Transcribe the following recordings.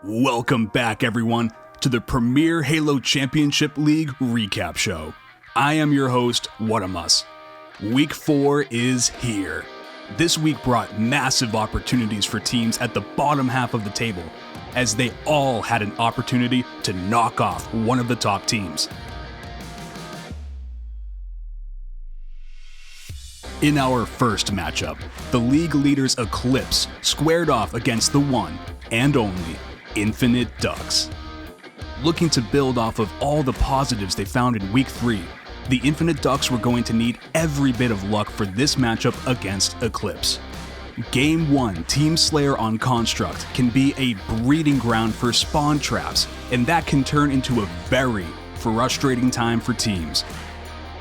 Welcome back, everyone, to the Premier Halo Championship League recap show. I am your host, Whatamus. Week 4 is here. This week brought massive opportunities for teams at the bottom half of the table, as they all had an opportunity to knock off one of the top teams. In our first matchup, the league leaders Eclipse squared off against the one and only Infinite Ducks. Looking to build off of all the positives they found in Week 3, the Infinite Ducks were going to need every bit of luck for this matchup against Eclipse. Game 1 Team Slayer on Construct can be a breeding ground for spawn traps, and that can turn into a very frustrating time for teams.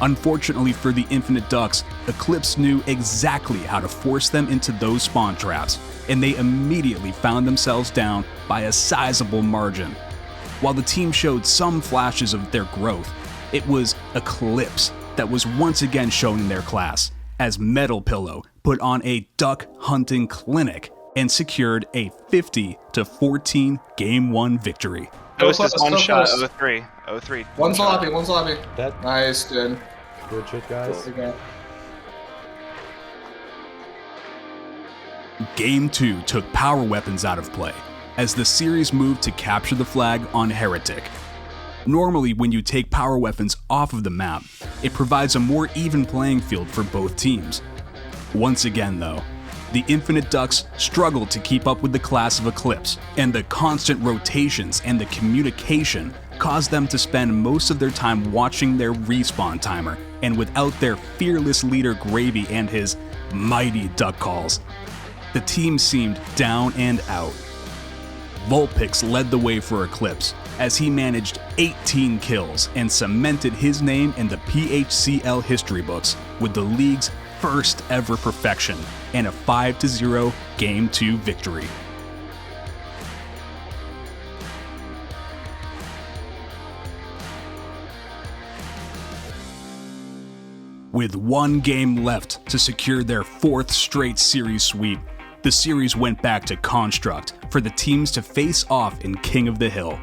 Unfortunately for the Infinite Ducks, Eclipse knew exactly how to force them into those spawn traps, and they immediately found themselves down by a sizable margin. While the team showed some flashes of their growth, it was Eclipse that was once again showing their class, as Metal Pillow put on a duck hunting clinic and secured a 50-14 Game 1 victory. Ghost is one shot, 0-3. 0-3. One's lobby. That Nice, good. good shit, guys. Okay. Game 2 took power weapons out of play, as the series moved to capture the flag on Heretic. Normally, when you take power weapons off of the map, it provides a more even playing field for both teams. Once again, though, the Infinite Ducks struggled to keep up with the class of Eclipse, and the constant rotations and the communication caused them to spend most of their time watching their respawn timer, and without their fearless leader Gravy and his mighty duck calls, the team seemed down and out. Vulpix led the way for Eclipse, as he managed 18 kills and cemented his name in the PHCL history books with the league's first ever perfection and a 5-0 Game 2 victory. With one game left to secure their 4th straight series sweep, the series went back to Construct for the teams to face off in King of the Hill.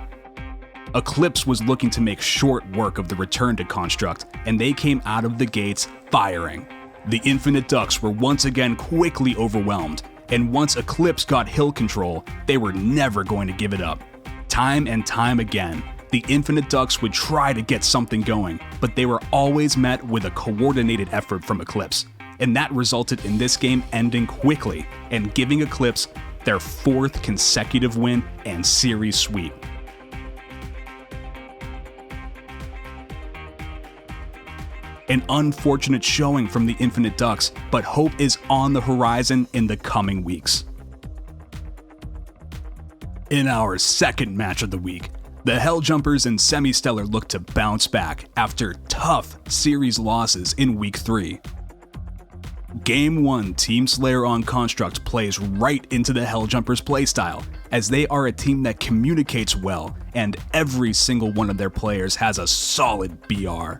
Eclipse was looking to make short work of the return to Construct, and they came out of the gates firing. The Infinite Ducks were once again quickly overwhelmed, and once Eclipse got hill control, they were never going to give it up. Time and time again, the Infinite Ducks would try to get something going, but they were always met with a coordinated effort from Eclipse, and that resulted in this game ending quickly and giving Eclipse their 4th consecutive win and series sweep. An unfortunate showing from the Infinite Ducks, but hope is on the horizon in the coming weeks. In our second match of the week, the Helljumpers and Semistellar look to bounce back after tough series losses in Week 3. Game 1 Team Slayer on Construct plays right into the Helljumpers' playstyle, as they are a team that communicates well, and every single one of their players has a solid BR.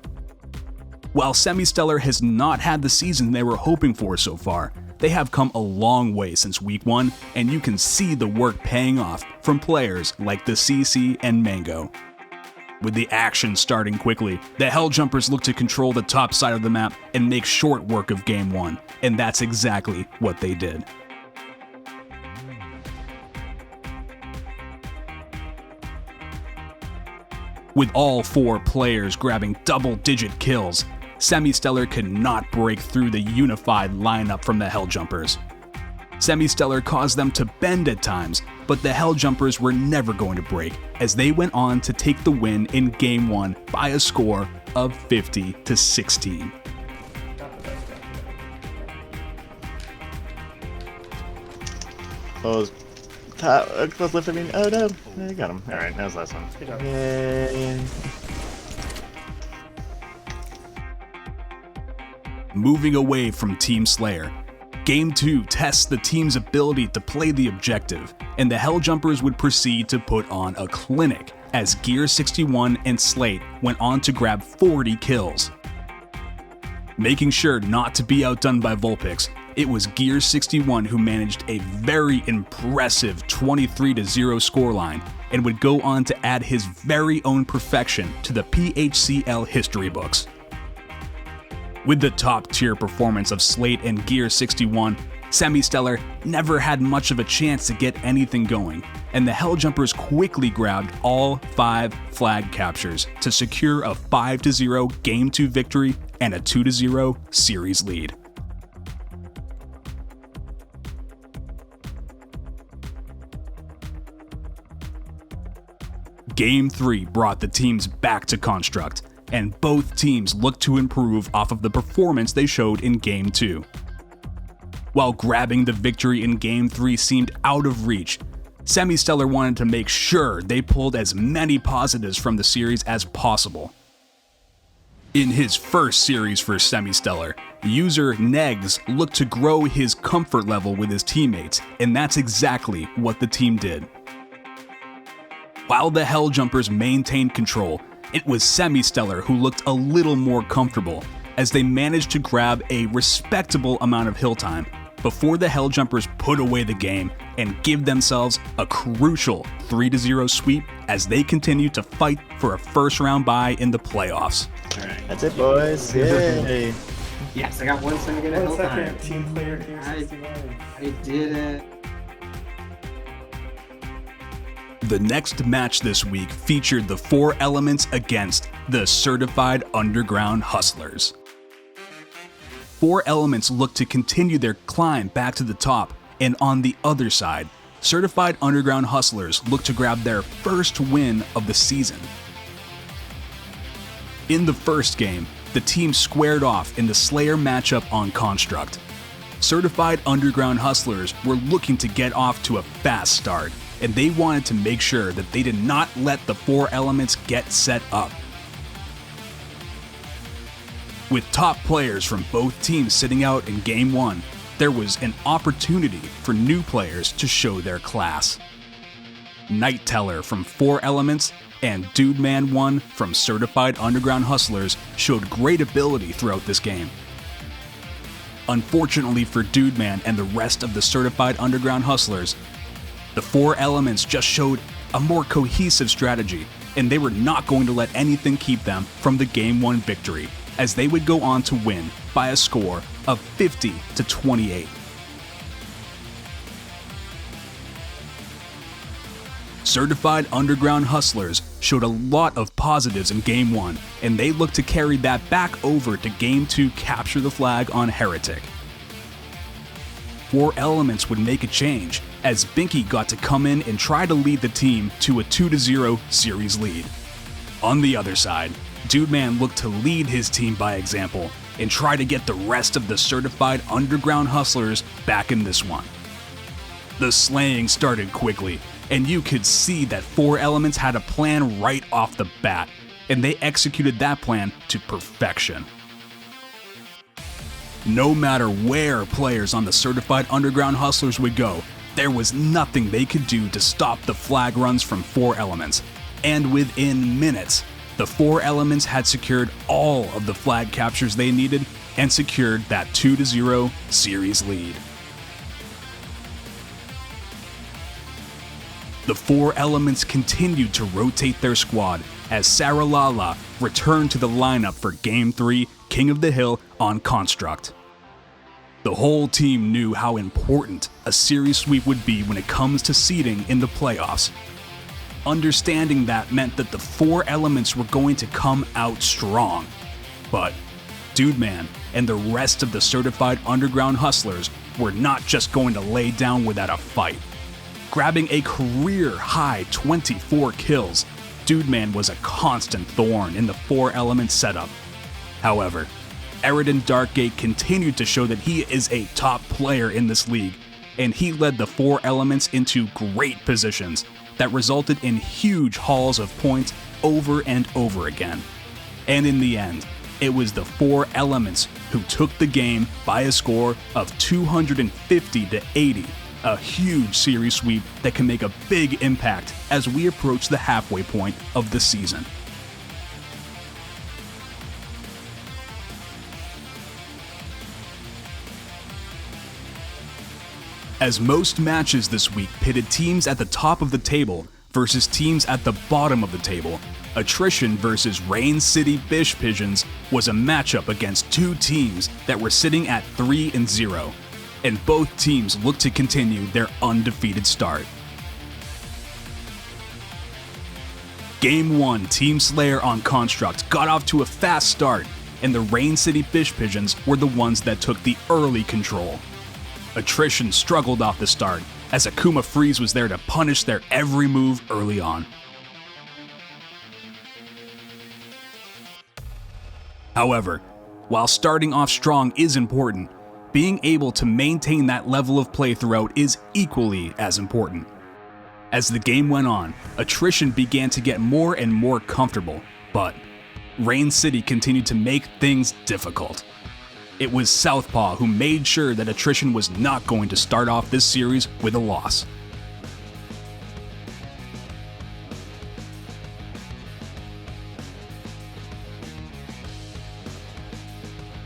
While Semistellar has not had the season they were hoping for so far, they have come a long way since Week 1, and you can see the work paying off from players like the CC and Mango. With the action starting quickly, the Helljumpers look to control the top side of the map and make short work of Game 1, and that's exactly what they did. With all 4 players grabbing double-digit kills, Semistellar could not break through the unified lineup from the Helljumpers. Semistellar caused them to bend at times, but the Helljumpers were never going to break, as they went on to take the win in Game 1 by a score of 50-16. Close lift, I mean, oh no, I got him. Alright, that was the last one. Good job. Yay. Moving away from Team Slayer, Game 2 tests the team's ability to play the objective, and the Helljumpers would proceed to put on a clinic as Gear 61 and Slate went on to grab 40 kills. Making sure not to be outdone by Vulpix, it was Gear 61 who managed a very impressive 23-0 scoreline and would go on to add his very own perfection to the PHCL history books. With the top-tier performance of Slate and Gear 61, Semistellar never had much of a chance to get anything going, and the Helljumpers quickly grabbed all 5 flag captures to secure a 5-0 Game 2 victory and a 2-0 series lead. Game 3 brought the teams back to Construct, and both teams looked to improve off of the performance they showed in Game 2. While grabbing the victory in Game 3 seemed out of reach, Semistellar wanted to make sure they pulled as many positives from the series as possible. In his first series for Semistellar, user Negs looked to grow his comfort level with his teammates, and that's exactly what the team did. While the Helljumpers maintained control, it was Semistellar who looked a little more comfortable, as they managed to grab a respectable amount of hill time before the Helljumpers put away the game and give themselves a crucial 3-0 sweep as they continue to fight for a first-round bye in the playoffs. All right. That's it, boys. Yay. Yes, I got 1 second of hill time. Team player here. I did it. The next match this week featured the 4 elements against the Certified Underground Hustlers. 4 elements look to continue their climb back to the top, and on the other side, Certified Underground Hustlers look to grab their first win of the season. In the first game, the team squared off in the Slayer matchup on Construct. Certified Underground Hustlers were looking to get off to a fast start, and they wanted to make sure that they did not let the 4 elements get set up. With top players from both teams sitting out in Game 1, there was an opportunity for new players to show their class. Night Teller from 4 Elements and Dude Man 1 from Certified Underground Hustlers showed great ability throughout this game. Unfortunately for Dude Man and the rest of the Certified Underground Hustlers, the 4 Elements just showed a more cohesive strategy, and they were not going to let anything keep them from the Game 1 victory, as they would go on to win by a score of 50-28. Certified Underground Hustlers showed a lot of positives in Game 1, and they looked to carry that back over to Game 2 Capture the Flag on Heretic. 4 Elements would make a change, as Binky got to come in and try to lead the team to a 2-0 series lead. On the other side, Dude Man looked to lead his team by example and try to get the rest of the Certified Underground Hustlers back in this one. The slaying started quickly, and you could see that 4 Elements had a plan right off the bat, and they executed that plan to perfection. No matter where players on the Certified Underground Hustlers would go, there was nothing they could do to stop the flag runs from 4 Elements, and within minutes, the 4 Elements had secured all of the flag captures they needed and secured that 2-0 series lead. The 4 Elements continued to rotate their squad as Saralala returned to the lineup for Game 3 King of the Hill on Construct. The whole team knew how important a series sweep would be when it comes to seeding in the playoffs. Understanding that meant that the 4 Elements were going to come out strong. But Dude Man and the rest of the Certified Underground Hustlers were not just going to lay down without a fight. Grabbing a career-high 24 kills, Dude Man was a constant thorn in the 4 Elements setup. However, Eridan Darkgate continued to show that he is a top player in this league, and he led the 4 Elements into great positions that resulted in huge hauls of points over and over again. And in the end, it was the 4 Elements who took the game by a score of 250-80, a huge series sweep that can make a big impact as we approach the halfway point of the season. as most matches this week pitted teams at the top of the table versus teams at the bottom of the table. Attrition versus Rain City Bish Pigeons was a matchup against two teams that were sitting at 3-0, and both teams looked to continue their undefeated start. Game 1, Team Slayer on Construct got off to a fast start, and the Rain City Bish Pigeons were the ones that took the early control. Attrition struggled off the start, as Akuma Freeze was there to punish their every move early on. However, while starting off strong is important, being able to maintain that level of play throughout is equally as important. As the game went on, Attrition began to get more and more comfortable, but Rain City continued to make things difficult. It was Southpaw who made sure that Attrition was not going to start off this series with a loss.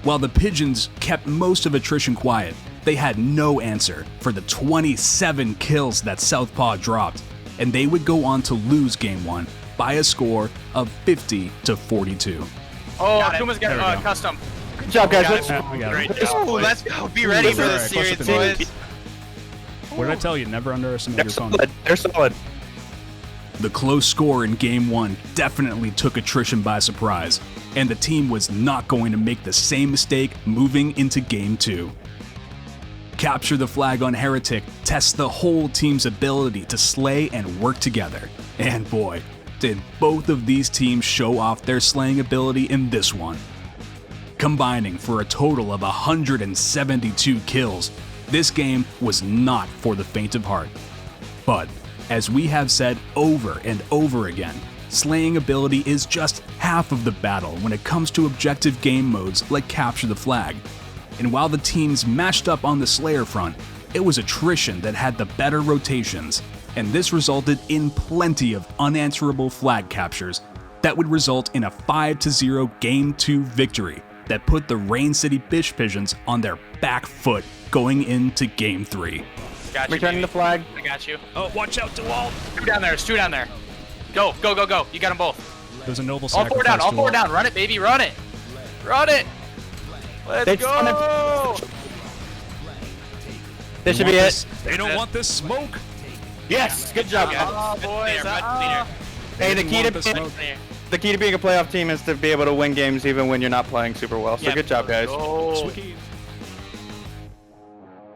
While the Pigeons kept most of Attrition quiet, they had no answer for the 27 kills that Southpaw dropped, and they would go on to lose Game 1 by a score of 50-42. Oh, Akuma's got custom. Good job, guys. Great job. Ooh, let's go. Be ready for this series, boys. What did I tell you? Never underestimate your opponent. They're solid. The close score in Game 1 definitely took Attrition by surprise, and the team was not going to make the same mistake moving into Game 2. Capture the Flag on Heretic tests the whole team's ability to slay and work together. And boy, did both of these teams show off their slaying ability in this one. Combining for a total of 172 kills, this game was not for the faint of heart. But, as we have said over and over again, slaying ability is just half of the battle when it comes to objective game modes like Capture the Flag. And while the teams matched up on the Slayer front, it was Attrition that had the better rotations, and this resulted in plenty of unanswerable flag captures that would result in a 5-0 Game 2 victory that put the Rain City Bish Pigeons on their back foot going into Game 3. Got you, Returning the flag. I got you. Oh, watch out, DeWalt! Two down there. There's two down there. Go, go, go, go. You got them both. There's a noble All sacrifice. four down. All four down. Run it, baby. Run it. Run it. Let's go. This should be it. They don't want this smoke. Yes, good job. Oh, boys. Hey, the key to being a playoff team is to be able to win games even when you're not playing super well. So good job, guys.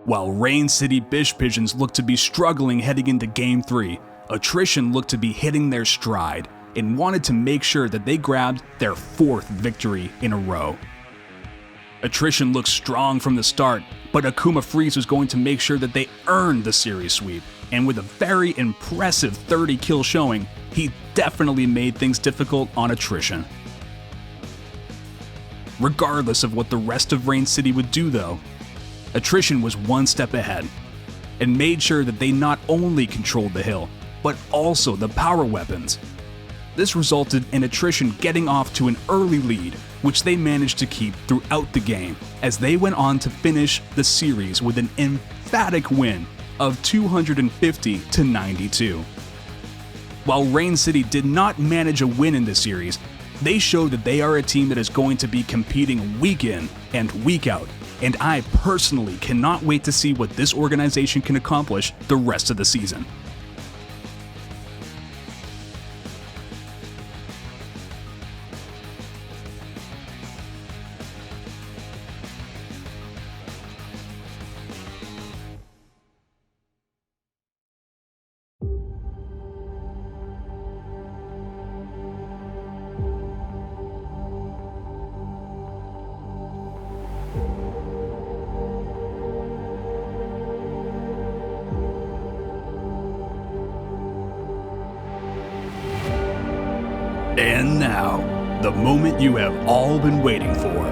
While Rain City Bish Pigeons looked to be struggling heading into Game 3, Attrition looked to be hitting their stride and wanted to make sure that they grabbed their 4th victory in a row. Attrition looked strong from the start, but Akuma Freeze was going to make sure that they earned the series sweep, and with a very impressive 30 kill showing, he definitely made things difficult on Attrition. Regardless of what the rest of Rain City would do though, Attrition was one step ahead, and made sure that they not only controlled the hill, but also the power weapons. This resulted in Attrition getting off to an early lead, which they managed to keep throughout the game, as they went on to finish the series with an emphatic win of 250-92. While Rain City did not manage a win in this series, they showed that they are a team that is going to be competing week in and week out, and I personally cannot wait to see what this organization can accomplish the rest of the season. And now, the moment you have all been waiting for.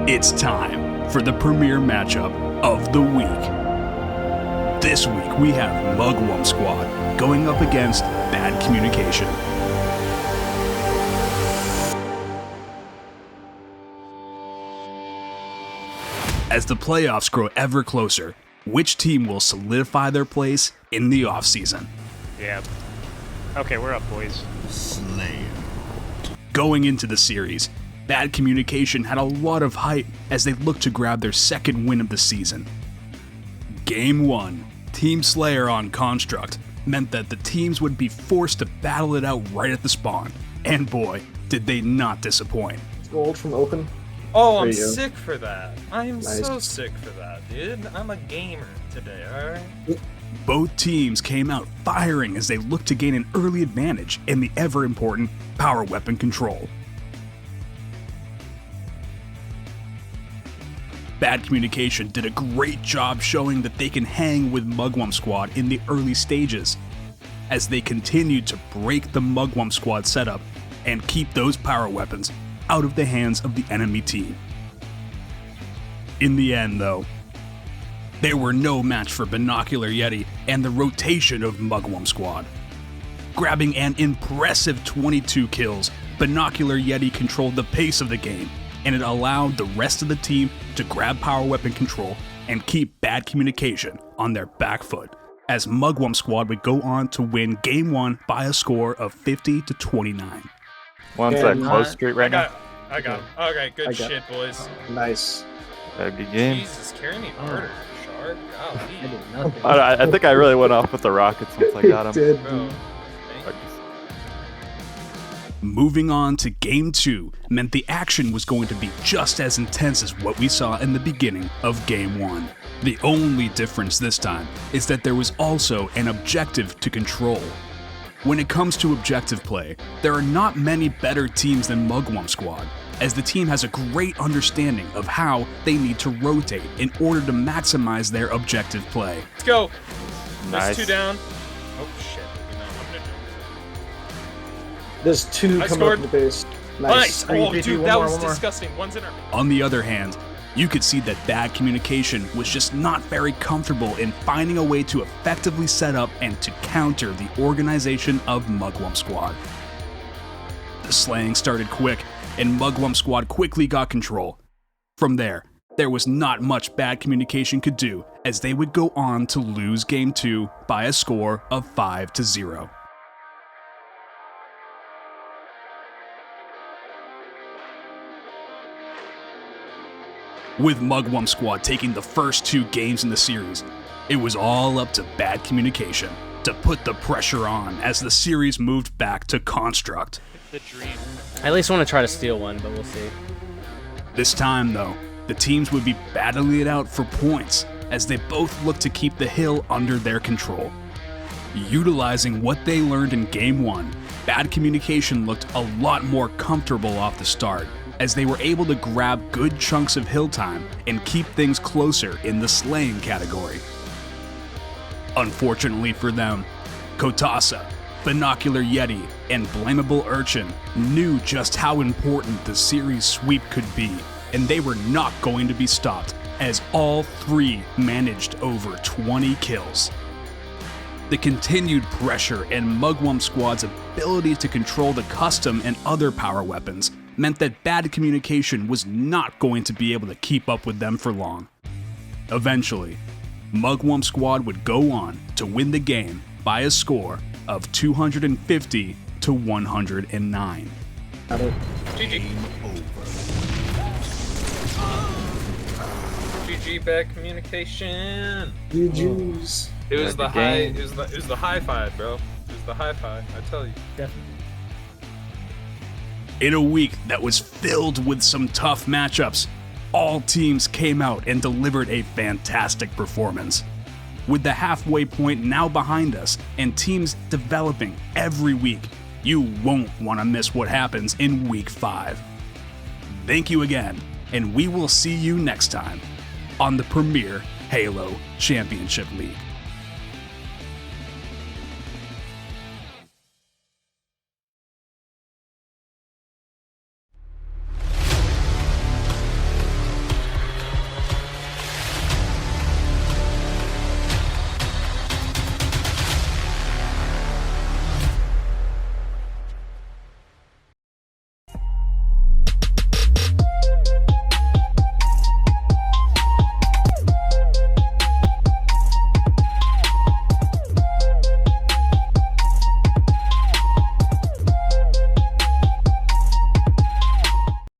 It's time for the premier matchup of the week. This week we have Mugworm Squad going up against Bad Communication. As the playoffs grow ever closer, Which team will solidify their place in the offseason? Yeah. Okay, we're up, boys. Going into the series, Bad Communication had a lot of hype as they looked to grab their second win of the season. Game 1, Team Slayer on Construct, meant that the teams would be forced to battle it out right at the spawn. And boy, did they not disappoint. Gold from open. Oh, There I'm you go. sick for that. I'm Nice. so sick for that, dude. I'm a gamer today, alright? Both teams came out firing as they looked to gain an early advantage in the ever-important power weapon control. Bad Communication did a great job showing that they can hang with Mugworm Squad in the early stages, as they continued to break the Mugworm Squad setup and keep those power weapons out of the hands of the enemy team. In the end, though, they were no match for Binocular Yeti and the rotation of Mugworm Squad. Grabbing an impressive 22 kills, Binocular Yeti controlled the pace of the game, and it allowed the rest of the team to grab power weapon control and keep Bad Communication on their back foot, as Mugworm Squad would go on to win Game 1 by a score of 50-29. One's Yeah, at close street right now. I got him. Okay, I good got shit, boys. Nice. That'd be game. Jesus, carry me harder, Shark. I Golly. did nothing. I think I really went off with the rockets once I got him. Did. Bro. Moving on to Game 2 meant the action was going to be just as intense as what we saw in the beginning of Game 1. The only difference this time is that there was also an objective to control. When it comes to objective play, there are not many better teams than Mugworm Squad, as the team has a great understanding of how they need to rotate in order to maximize their objective play. Let's go. Nice. There's 2 down. Oh, shit. You know, I'm gonna do There's 2 I coming scored. up in the base. Nice. Are you Oh, GG? dude, One that more, was one more. disgusting. One's in our... On the other hand, you could see that Bad Communication was just not very comfortable in finding a way to effectively set up and to counter the organization of Mugworm Squad. The slaying started quick, and Mugworm Squad quickly got control. From there was not much Bad Communication could do, as they would go on to lose Game 2 by a score of 5-0. With Mugworm Squad taking the first 2 games in the series, it was all up to Bad Communication to put the pressure on as the series moved back to Construct. The dream. I at least want to try to steal one, but we'll see. This time, though, the teams would be battling it out for points as they both looked to keep the hill under their control. Utilizing what they learned in Game 1, Bad Communication looked a lot more comfortable off the start, as they were able to grab good chunks of hill time and keep things closer in the slaying category. Unfortunately for them, Kotasa, Binocular Yeti, and Blamable Urchin knew just how important the series sweep could be, and they were not going to be stopped, as all 3 managed over 20 kills. The continued pressure and Mugworm Squad's ability to control the custom and other power weapons meant that Bad Communication was not going to be able to keep up with them for long. Eventually, Mugworm Squad would go on to win the game by a score of 250-109. GG. GG, Bad Communication. GG's. It was the Good high. game. It was the high five, bro. It was the high five. I tell you. Definitely. In a week that was filled with some tough matchups, all teams came out and delivered a fantastic performance. With the halfway point now behind us and teams developing every week, you won't want to miss what happens in Week 5. Thank you again, and we will see you next time on the Premier Halo Championship League.